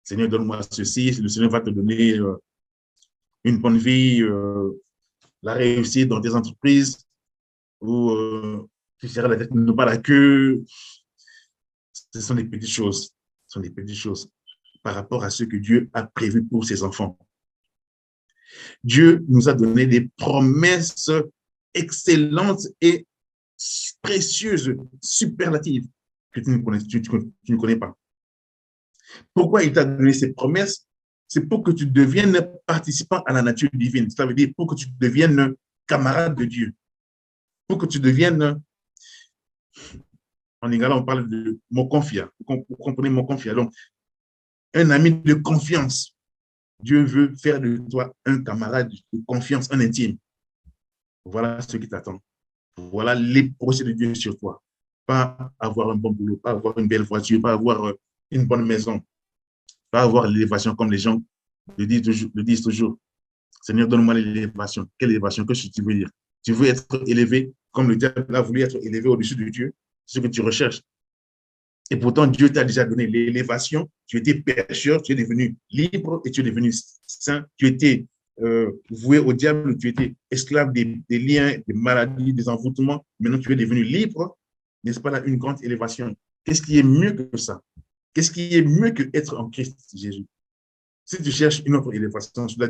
Seigneur, donne-moi ceci, le Seigneur va te donner une bonne vie, la réussite dans tes entreprises, ou tu seras la tête, non pas la queue. Ce sont des petites choses. Ce sont des petites choses par rapport à ce que Dieu a prévu pour ses enfants. Dieu nous a donné des promesses excellentes et précieuses, superlatives, que tu ne connais pas. Pourquoi il t'a donné ces promesses? C'est pour que tu deviennes participant à la nature divine. Ça veut dire pour que tu deviennes camarade de Dieu. Pour que tu deviennes, en lingala, on parle de mokonfia. Vous comprenez mokonfia? Donc, un ami de confiance. Dieu veut faire de toi un camarade de confiance, un intime. Voilà ce qui t'attend. Voilà les projets de Dieu sur toi. Pas avoir un bon boulot, pas avoir une belle voiture, pas avoir une bonne maison, pas avoir l'élévation comme les gens le disent toujours. Seigneur, donne-moi l'élévation. Quelle élévation? Qu'est-ce que tu veux dire? Tu veux être élevé comme le diable a voulu être élevé au-dessus de Dieu? C'est ce que tu recherches. Et pourtant, Dieu t'a déjà donné l'élévation. Tu étais pécheur, tu es devenu libre et tu es devenu saint. Tu étais voué au diable, tu étais esclave des liens, des maladies, des envoûtements. Maintenant, tu es devenu libre. N'est-ce pas là une grande élévation? Qu'est-ce qui est mieux que ça? Qu'est-ce qui est mieux qu'être en Christ Jésus? Si tu cherches une autre élévation, cela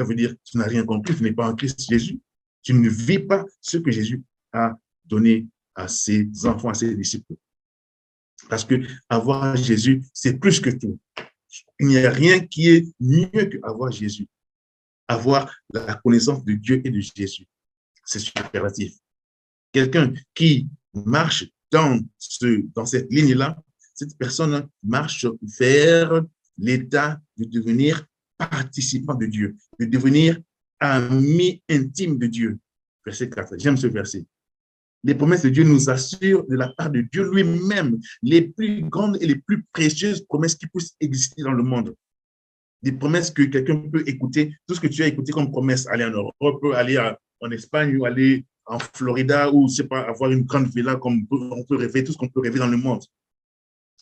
veut dire que tu n'as rien compris, tu n'es pas en Christ Jésus. Tu ne vis pas ce que Jésus a donné à ses enfants, à ses disciples. Parce que avoir Jésus, c'est plus que tout. Il n'y a rien qui est mieux qu'avoir Jésus. Avoir la connaissance de Dieu et de Jésus. C'est superlatif. Quelqu'un qui marche dans cette ligne-là, cette personne marche vers l'état de devenir participant de Dieu, de devenir ami intime de Dieu. Verset 4. J'aime ce verset. Les promesses de Dieu nous assurent de la part de Dieu lui-même les plus grandes et les plus précieuses promesses qui puissent exister dans le monde. Des promesses que quelqu'un peut écouter, tout ce que tu as écouté comme promesse, aller en Europe, aller en Espagne ou aller en Florida ou, je sais pas, avoir une grande villa comme on peut rêver, tout ce qu'on peut rêver dans le monde.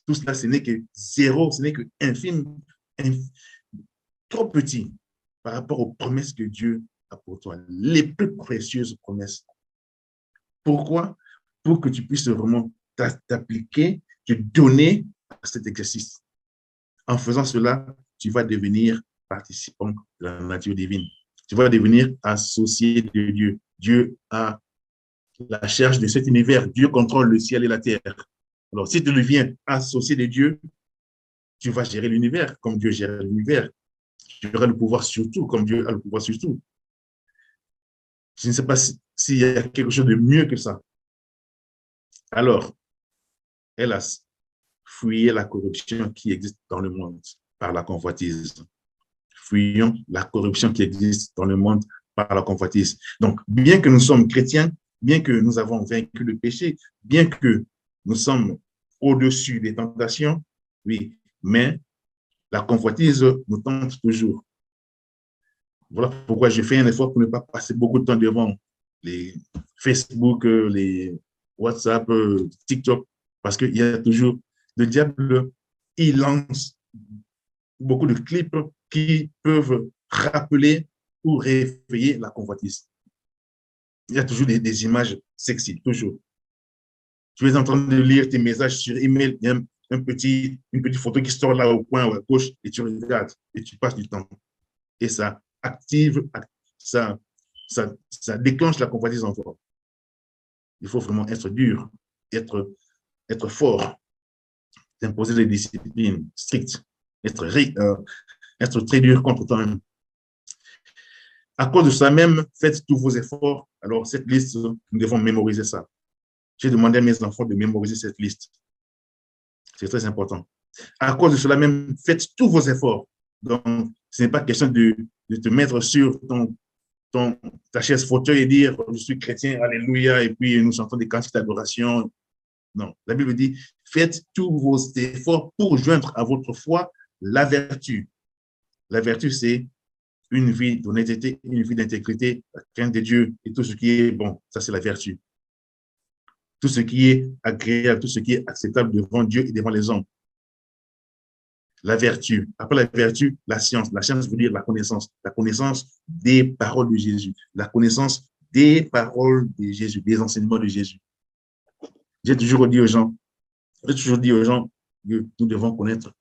Tout cela, ce n'est que zéro, ce n'est que infime, trop petit par rapport aux promesses que Dieu a pour toi. Les plus précieuses promesses. Pourquoi? Pour que tu puisses vraiment t'appliquer, te donner à cet exercice. En faisant cela, tu vas devenir participant de la nature divine. Tu vas devenir associé de Dieu. Dieu a la charge de cet univers. Dieu contrôle le ciel et la terre. Alors, si tu deviens associé de Dieu, tu vas gérer l'univers comme Dieu gère l'univers. Tu auras le pouvoir sur tout comme Dieu a le pouvoir sur tout. Je ne sais pas s'il y a quelque chose de mieux que ça. Alors, hélas, fuyez la corruption qui existe dans le monde par la convoitise. Fuyons la corruption qui existe dans le monde par la convoitise. Donc, bien que nous sommes chrétiens, bien que nous avons vaincu le péché, bien que nous sommes au-dessus des tentations, oui, mais la convoitise nous tente toujours. Voilà pourquoi je fais un effort pour ne pas passer beaucoup de temps devant les Facebook, les WhatsApp, TikTok, parce qu'il y a toujours, le diable, il lance beaucoup de clips qui peuvent rappeler ou réveiller la convoitise. Il y a toujours des images sexy, toujours. Tu es en train de lire tes messages sur email, il y a une petite photo qui sort là au coin ou à gauche et tu regardes et tu passes du temps. Et ça active, ça déclenche la convoitise en toi. Il faut vraiment être dur, être fort, imposer des disciplines strictes, être très dur contre toi-même. À cause de ça même, faites tous vos efforts. Alors, cette liste, nous devons mémoriser ça. J'ai demandé à mes enfants de mémoriser cette liste. C'est très important. À cause de cela même, faites tous vos efforts. Donc, ce n'est pas question de te mettre sur ta chaise fauteuil et dire « Je suis chrétien, alléluia », et puis nous chantons des cantiques d'adoration. Non, la Bible dit « Faites tous vos efforts pour joindre à votre foi la vertu ». La vertu, c'est une vie d'honnêteté, une vie d'intégrité, la crainte de Dieu et tout ce qui est bon. Ça, c'est la vertu. Tout ce qui est agréable, tout ce qui est acceptable devant Dieu et devant les hommes. La vertu. Après la vertu, la science. La science veut dire la connaissance. La connaissance des paroles de Jésus. La connaissance des paroles de Jésus, des enseignements de Jésus. J'ai toujours dit aux gens que nous devons connaître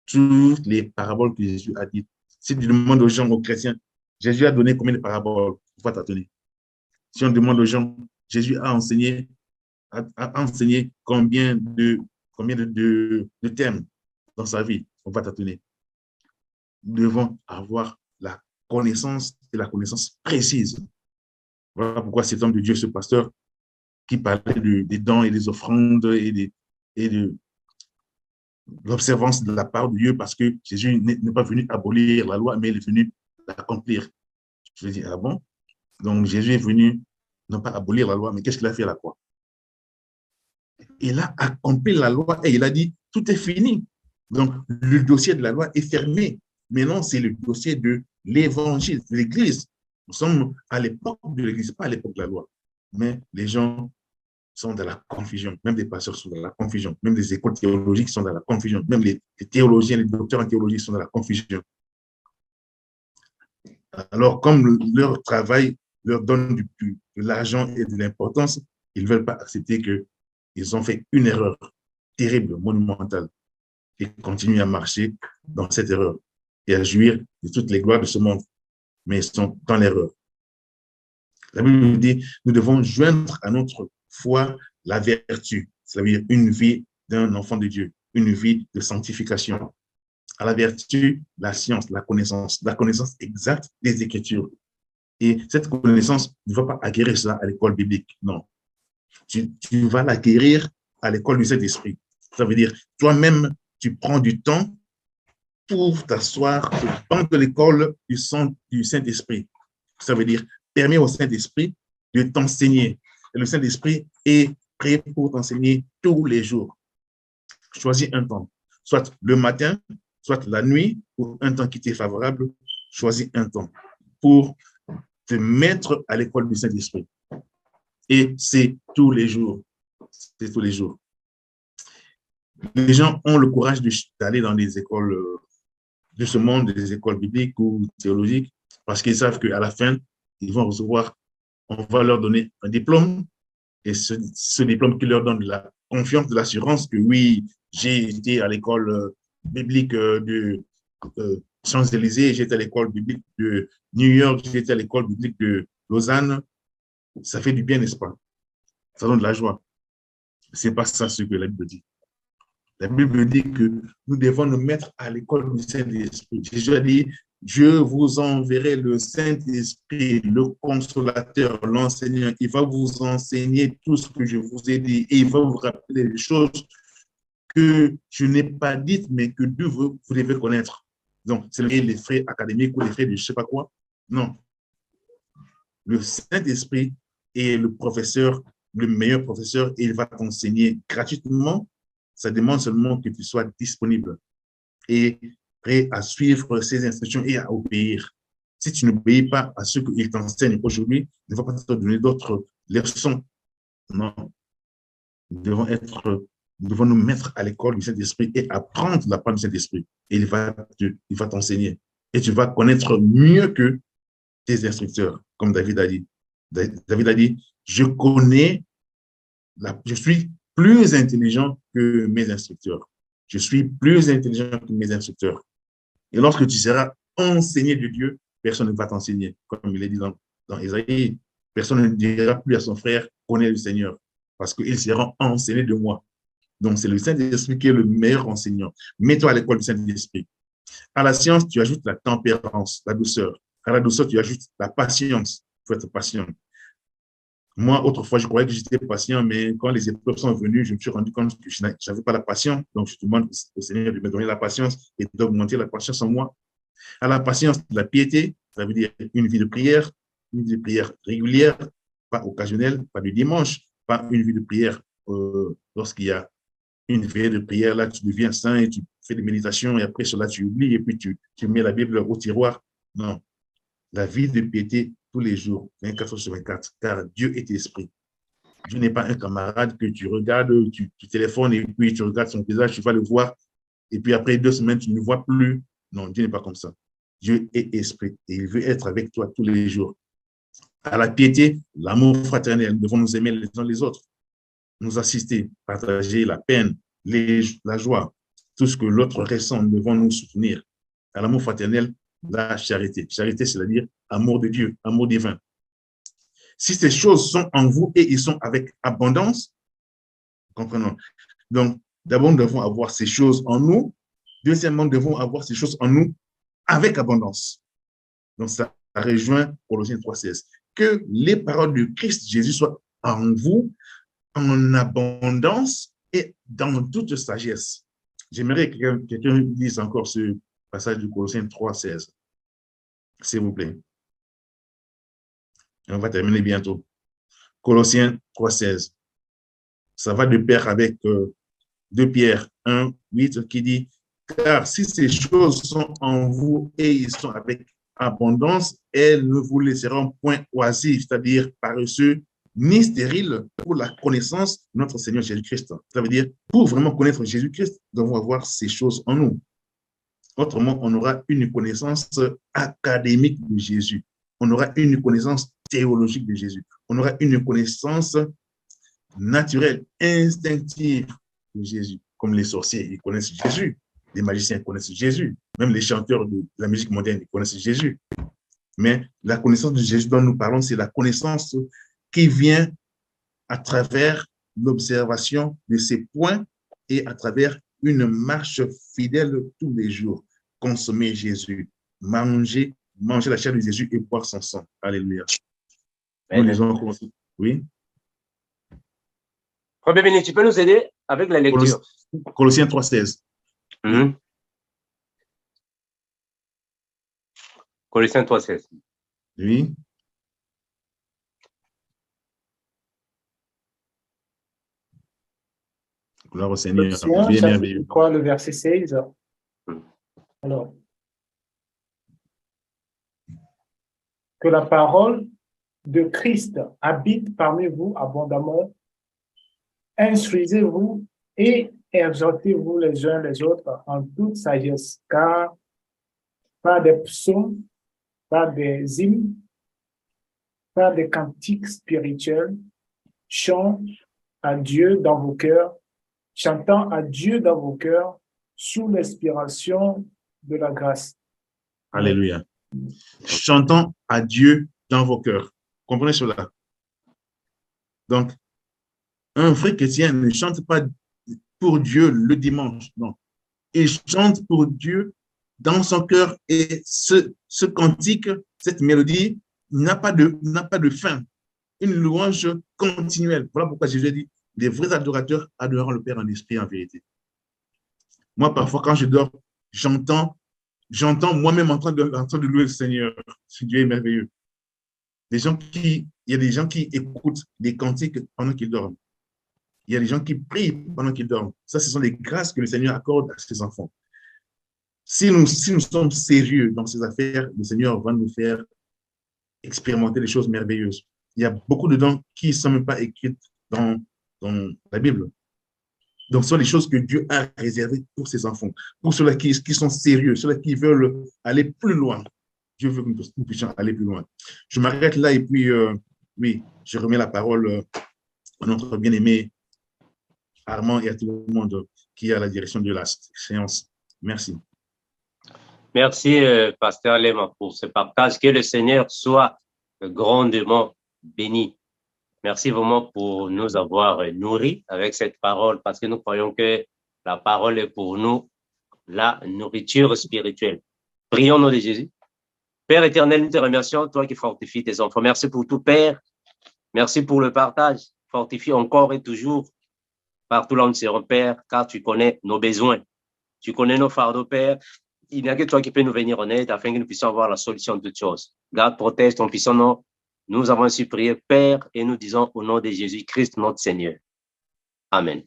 toutes les paraboles que Jésus a dites. Si tu demandes aux gens, aux chrétiens, Jésus a donné combien de paraboles? Il faut t'attendre. Si on demande aux gens, Jésus a enseigné combien de thèmes dans sa vie, on va t'attendre. Nous devons avoir la connaissance et la connaissance précise. Voilà pourquoi cet homme de Dieu, ce pasteur, qui parlait des dons et des offrandes et de l'observance de la part de Dieu, parce que Jésus n'est pas venu abolir la loi, mais il est venu l'accomplir. Je dis, ah bon? Donc Jésus est venu non pas abolir la loi, mais qu'est-ce qu'il a fait à la croix? Il a accompli la loi et il a dit, tout est fini. Donc le dossier de la loi est fermé. Maintenant, c'est le dossier de l'évangile, de l'Église. Nous sommes à l'époque de l'Église, pas à l'époque de la loi. Mais les gens sont dans la confusion. Même les pasteurs sont dans la confusion. Même les écoles théologiques sont dans la confusion. Même les théologiens, les docteurs en théologie sont dans la confusion. Alors, comme leur travail leur donne de l'argent et de l'importance, ils ne veulent pas accepter qu'ils ont fait une erreur terrible, monumentale, et continuent à marcher dans cette erreur et à jouir de toutes les gloires de ce monde. Mais ils sont dans l'erreur. La Bible dit, nous devons joindre à notre foi la vertu, c'est-à-dire une vie d'un enfant de Dieu, une vie de sanctification. À la vertu, la science, la connaissance exacte des Écritures. Et cette connaissance, tu ne vas pas acquérir ça à l'école biblique, non. Tu vas l'acquérir à l'école du Saint-Esprit. Ça veut dire, toi-même, tu prends du temps pour t'asseoir au banc de l'école du Saint-Esprit. Ça veut dire, permets au Saint-Esprit de t'enseigner. Et le Saint-Esprit est prêt pour t'enseigner tous les jours. Choisis un temps, soit le matin, soit la nuit, ou un temps qui t'est favorable. Choisis un temps pour te mettre à l'école du Saint-Esprit. Et c'est tous les jours. C'est tous les jours. Les gens ont le courage d'aller dans les écoles de ce monde, des écoles bibliques ou théologiques, parce qu'ils savent qu'à la fin, ils vont recevoir, on va leur donner un diplôme, et ce diplôme qui leur donne de la confiance, de l'assurance que oui, j'ai été à l'école biblique de Champs-Élysées, j'ai été à l'école biblique de New York, j'ai été à l'école biblique de Lausanne. Ça fait du bien, n'est-ce pas? Ça donne de la joie. Ce n'est pas ça ce que la Bible dit. La Bible dit que nous devons nous mettre à l'école du Saint-Esprit. Jésus a dit, je vous enverrai le Saint-Esprit, le consolateur, l'enseignant. Il va vous enseigner tout ce que je vous ai dit et il va vous rappeler les choses que je n'ai pas dites, mais que vous devez connaître. Donc, c'est les frais académiques ou les frais de je ne sais pas quoi. Non. Le Saint-Esprit est le professeur, le meilleur professeur, et il va t'enseigner gratuitement. Ça demande seulement que tu sois disponible et prêt à suivre ses instructions et à obéir. Si tu n'obéis pas à ce qu'il t'enseigne aujourd'hui, il ne va pas te donner d'autres leçons. Non. Nous devons nous mettre à l'école du Saint-Esprit et apprendre la part du Saint-Esprit. Et il va t'enseigner. Et tu vas connaître mieux que tes instructeurs, comme David a dit. David a dit, je suis plus intelligent que mes instructeurs. Je suis plus intelligent que mes instructeurs. Et lorsque tu seras enseigné de Dieu, personne ne va t'enseigner. Comme il est dit dans Ésaïe, personne ne dira plus à son frère, connais le Seigneur, parce qu'il sera enseigné de moi. Donc, c'est le Saint-Esprit qui est le meilleur enseignant. Mets-toi à l'école du Saint-Esprit. À la science, tu ajoutes la tempérance, la douceur. À la douceur, tu ajoutes la patience. Il faut être patient. Moi, autrefois, je croyais que j'étais patient, mais quand les épreuves sont venues, je me suis rendu compte que je n'avais pas la patience. Donc, je demande au Seigneur de me donner la patience et d'augmenter la patience en moi. À la patience, la piété, ça veut dire une vie de prière régulière, pas occasionnelle, pas du dimanche, pas une vie de prière lorsqu'il y a une veille de prière, là, tu deviens saint et tu fais des méditations et après cela, tu oublies et puis tu mets la Bible au tiroir. Non. La vie de piété tous les jours, 24 sur 24, car Dieu est esprit. Dieu n'est pas un camarade que tu regardes, tu téléphones et puis tu regardes son visage, tu vas le voir et puis après 2 semaines, tu ne le vois plus. Non, Dieu n'est pas comme ça. Dieu est esprit et il veut être avec toi tous les jours. À la piété, l'amour fraternel, nous devons nous aimer les uns les autres, nous assister, partager la peine, la joie, tout ce que l'autre ressent, nous devons nous soutenir. À l'amour fraternel, la charité. Charité, c'est-à-dire amour de Dieu, amour divin. Si ces choses sont en vous et ils sont avec abondance, comprenons. Donc, d'abord, nous devons avoir ces choses en nous. Deuxièmement, nous devons avoir ces choses en nous avec abondance. Donc, ça rejoint Colossiens 3,16. Que les paroles de Christ Jésus soient en vous, en abondance et dans toute sagesse. J'aimerais que quelqu'un lise encore ce passage de Colossiens 3,16. S'il vous plaît. Et on va terminer bientôt. Colossiens 3,16. Ça va de pair avec 2 Pierre 1,8 qui dit « Car si ces choses sont en vous et ils sont avec abondance, elles ne vous laisseront point oisifs, c'est-à-dire paresseux, ni stériles pour la connaissance de notre Seigneur Jésus-Christ. » Ça veut dire, pour vraiment connaître Jésus-Christ, nous devons avoir ces choses en nous. Autrement, on aura une connaissance académique de Jésus. On aura une connaissance théologique de Jésus. On aura une connaissance naturelle, instinctive de Jésus. Comme les sorciers, ils connaissent Jésus. Les magiciens connaissent Jésus. Même les chanteurs de la musique moderne, ils connaissent Jésus. Mais la connaissance de Jésus dont nous parlons, c'est la connaissance qui vient à travers l'observation de ses points et à travers une marche fidèle tous les jours. Consommer Jésus, manger la chair de Jésus et boire son sang. Alléluia. Nous lisons, oui. Frère Béni, tu peux nous aider avec la lecture? Colossiens 3,16. Colossiens 3,16. Oui. Gloire au Seigneur. Quoi, le verset 16? Alors, que la parole de Christ habite parmi vous abondamment, instruisez-vous et exhortez-vous les uns les autres en toute sagesse, car par des psaumes, par des hymnes, par des cantiques spirituels, chant à Dieu dans vos cœurs, chantant à Dieu dans vos cœurs sous l'inspiration de la grâce. Alléluia. Chantant à Dieu dans vos cœurs. Comprenez cela? Donc, un vrai chrétien ne chante pas pour Dieu le dimanche, non. Il chante pour Dieu dans son cœur et ce cantique, cette mélodie n'a pas de fin. Une louange continuelle. Voilà pourquoi Jésus a dit, les vrais adorateurs adoreront le Père en esprit et en vérité. Moi, parfois, quand je dors, j'entends moi-même en train de louer le Seigneur. Dieu est merveilleux. Il y a des gens qui écoutent des cantiques pendant qu'ils dorment. Il y a des gens qui prient pendant qu'ils dorment. Ça, ce sont les grâces que le Seigneur accorde à ses enfants. Si nous sommes sérieux dans ces affaires, le Seigneur va nous faire expérimenter des choses merveilleuses. Il y a beaucoup de dons qui ne sont même pas écrites dans la Bible. Donc, ce sont les choses que Dieu a réservées pour ses enfants, pour ceux-là qui sont sérieux, ceux-là qui veulent aller plus loin. Dieu veut que nous puissions aller plus loin. Je m'arrête là et puis Oui, je remets la parole à notre bien-aimé Armand et à tout le monde qui est à la direction de la séance. Merci. Merci, Pasteur Lema, pour ce partage. Que le Seigneur soit grandement béni. Merci vraiment pour nous avoir nourris avec cette parole, parce que nous croyons que la parole est pour nous la nourriture spirituelle. Prions au nom de Jésus. Père éternel, nous te remercions, toi qui fortifies tes enfants. Merci pour tout, Père. Merci pour le partage. Fortifie encore et toujours partout là où nous serons, Père, car tu connais nos besoins. Tu connais nos fardeaux, Père. Il n'y a que toi qui peux nous venir en aide afin que nous puissions avoir la solution de toutes choses. Garde, protège ton puissant nom. Nous avons ainsi prié, Père, et nous disons au nom de Jésus-Christ, notre Seigneur. Amen.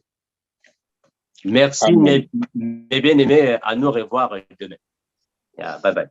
Merci, Amen. mes bien-aimés, à nous revoir demain. Yeah, bye bye.